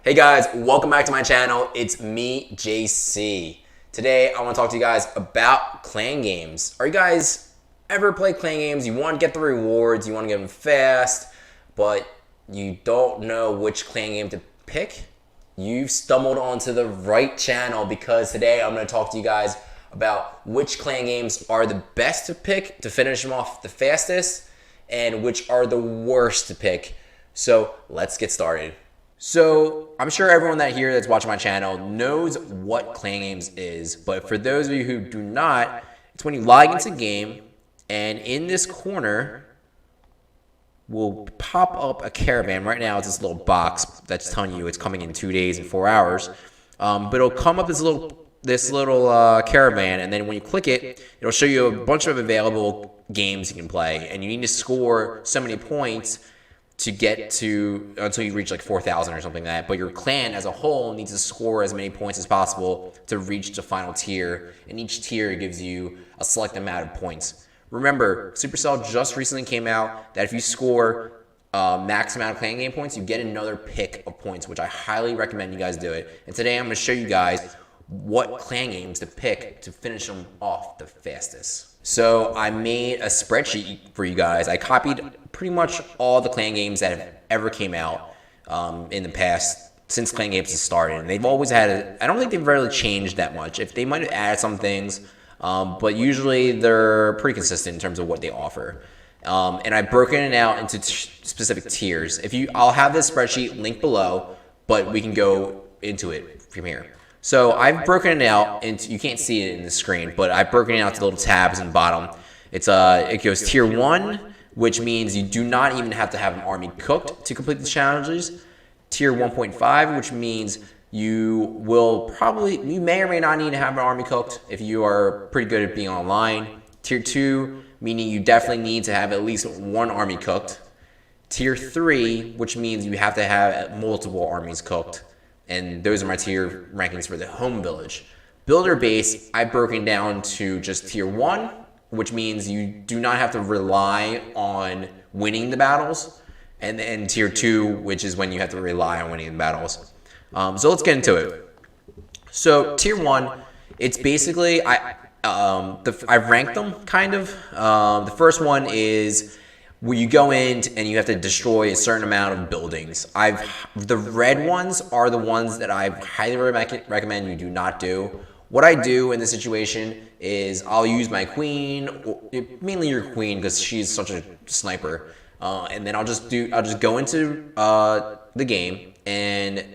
Hey guys, welcome back to my channel. It's me, JC. Today I want to talk to you guys about clan games. Are you guys ever play clan games? You want to get the rewards, you want to get them fast, but you don't know which clan game to pick? You've stumbled onto the right channel because today I'm going to talk to you guys about which clan games are the best to pick to finish them off the fastest and which are the worst to pick. So let's get started. So I'm sure everyone that's watching my channel knows what clan games is, but for those of you who do not, it's when you log into game and in this corner will pop up a caravan. Right now it's this little box that's telling you it's coming in 2 days and 4 hours, but it'll come up this little caravan, and then when you click it, it'll show you a bunch of available games you can play, and you need to score so many points to get to until you reach like 4,000 or something like that. But your clan as a whole needs to score as many points as possible to reach the final tier, and each tier gives you a select amount of points. Remember, Supercell just recently came out that if you score max amount of clan game points, you get another pick of points, which I highly recommend you guys do it. And today I'm going to show you guys what clan games to pick to finish them off the fastest. So I made a spreadsheet for you guys. I copied pretty much all the clan games that have ever came out in the past since clan games has started. And they've always had I don't think they've really changed that much. If they might have added some things, but usually they're pretty consistent in terms of what they offer. And I've broken it out into specific tiers. I'll have this spreadsheet linked below, but we can go into it from here. So I've broken it out into, you can't see it in the screen, but I've broken it out to little tabs in the bottom. It goes tier 1, which means you do not even have to have an army cooked to complete the challenges. Tier 1.5, which means you may or may not need to have an army cooked if you are pretty good at being online. Tier 2, meaning you definitely need to have at least one army cooked. Tier 3, which means you have to have multiple armies cooked. And those are my tier rankings for the home village. Builder base, I've broken down to just tier 1, which means you do not have to rely on winning the battles. And then tier 2, which is when you have to rely on winning the battles. So let's get into it. So tier 1, it's basically, I've ranked them kind of. The first one is where you go in and you have to destroy a certain amount of buildings. The red ones are the ones that I highly recommend you do not do. What I do in this situation is I'll use my queen, mainly your queen because she's such a sniper, and then I'll just go into the game, and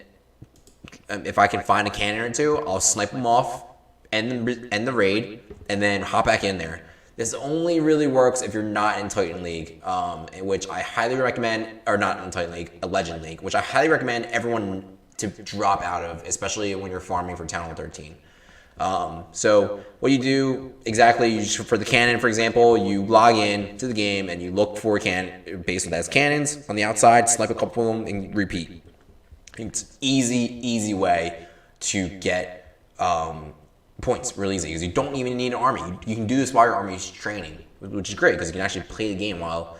if I can find a cannon or two, I'll snipe them off, end the raid, and then hop back in there. This only really works if you're not in Titan League, which I highly recommend, or not in Titan League, a Legend League, which I highly recommend everyone to drop out of, especially when you're farming for Town Hall 13. So what you do exactly, for the cannon, for example, you log in to the game and you look for a cannon based on that has cannons on the outside, select a couple of them, and repeat. It's an easy way to get points really easy because you don't even need an army. You can do this while your army is training, which is great because you can actually play the game while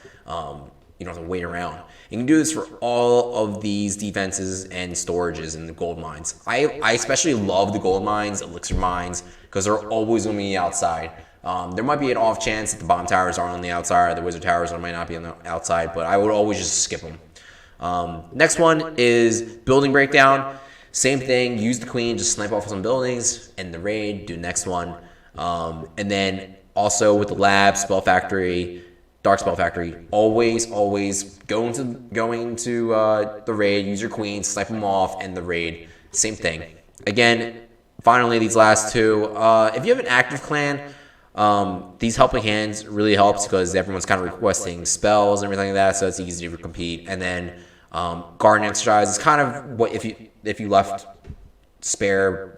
you don't have to wait around. You can do this for all of these defenses and storages in the gold mines. I especially love the gold mines, elixir mines, because they're always going to be outside. There might be an off chance that the bomb towers are on the outside or the wizard towers might not be on the outside, but I would always just skip them. Next one is building breakdown. Same thing, use the queen, just snipe off some buildings, end the raid, do the next one. And then also with the lab, spell factory, dark spell factory, always go into the raid, use your queen, snipe them off, end the raid. Same thing. Again, finally these last two, if you have an active clan, these helping hands really helps because everyone's kind of requesting spells and everything like that, so it's easy to compete. And then garden exercise is kind of what if you left spare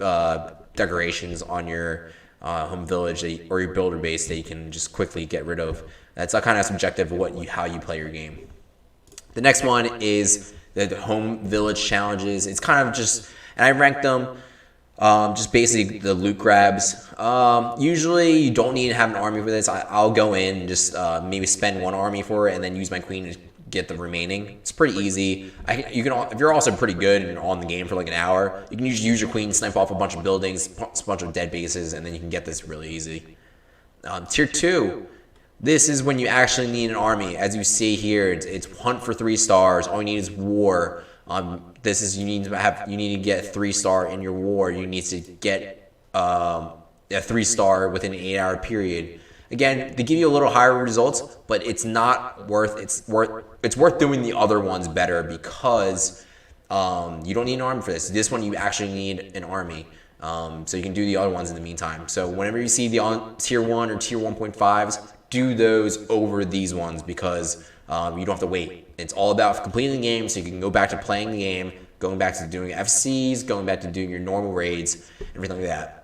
decorations on your home village or your builder base that you can just quickly get rid of. That's kind of subjective of how you play your game. The next one is the home village challenges. It's kind of just, and I ranked them just basically the loot grabs. Usually you don't need to have an army for this. I'll go in and just maybe spend one army for it and then use my queen to get the remaining. It's pretty easy. You can, if you're also pretty good and on the game for like an hour, you can use your queen, snipe off a bunch of buildings, a bunch of dead bases, and then you can get this really easy. Tier 2, this is when you actually need an army. As you see here, it's hunt for 3 stars. All you need is war. This is you need to get 3-star in your war. You need to get a 3-star within an 8-hour period. Again, they give you a little higher results, but it's not worth. It's worth doing the other ones better because you don't need an army for this. This one you actually need an army. So you can do the other ones in the meantime. So whenever you see the tier 1 or tier 1.5s, do those over these ones because you don't have to wait. It's all about completing the game so you can go back to playing the game, going back to doing FCs, going back to doing your normal raids, everything like that.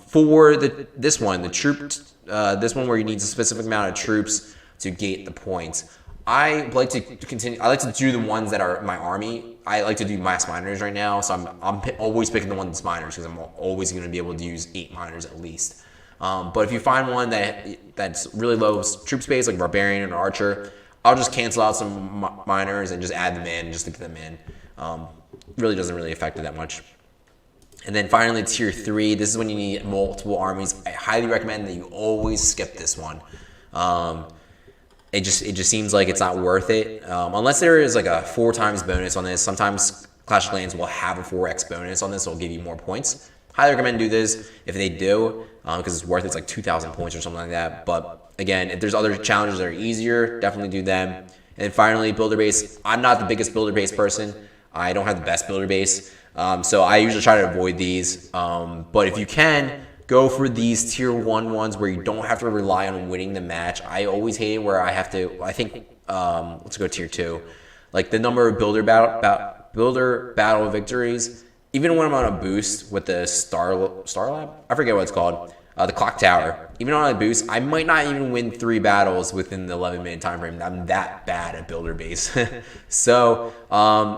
For this one, the troop, this one where you need a specific amount of troops to gate the points. I like to continue. I like to do the ones that are my army. I like to do mass miners right now, so I'm always picking the ones miners because I'm always going to be able to use 8 miners at least. But if you find one that's really low troop space, like barbarian or archer, I'll just cancel out some miners and just add them in, just to get them in. Really doesn't really affect it that much. And then finally, tier 3. This is when you need multiple armies. I highly recommend that you always skip this one. It just seems like it's not worth it unless there is like a 4 times bonus on this. Sometimes Clash of Clans will have a 4x bonus on this, so it'll give you more points. Highly recommend do this if they do because it's worth it. It's like 2,000 points or something like that. But again, if there's other challenges that are easier, definitely do them. And then finally, builder base. I'm not the biggest builder base person. I don't have the best builder base, so I usually try to avoid these. But if you can, go for these tier 1 ones where you don't have to rely on winning the match. I always hate it where I have to. I think let's go tier 2. Like the number of builder battle victories. Even when I'm on a boost with the Star Lab, I forget what it's called, the Clock Tower. Even on a boost, I might not even win 3 battles within the 11-minute time frame. I'm that bad at builder base. So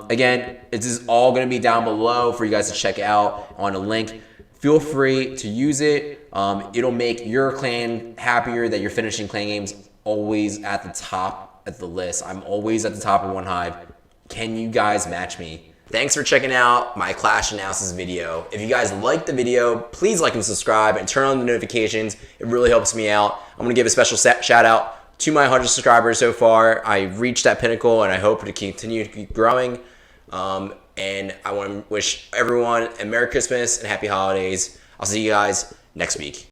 again, this is all going to be down below for you guys to check out on a link. Feel free to use it. It'll make your clan happier that you're finishing clan games always at the top of the list. I'm always at the top of One Hive. Can you guys match me? Thanks for checking out my Clash analysis video. If you guys liked the video, please like and subscribe and turn on the notifications. It really helps me out. I'm gonna give a special shout out to my 100 subscribers so far. I reached that pinnacle and I hope to continue to keep growing. And I want to wish everyone a Merry Christmas and Happy Holidays. I'll see you guys next week.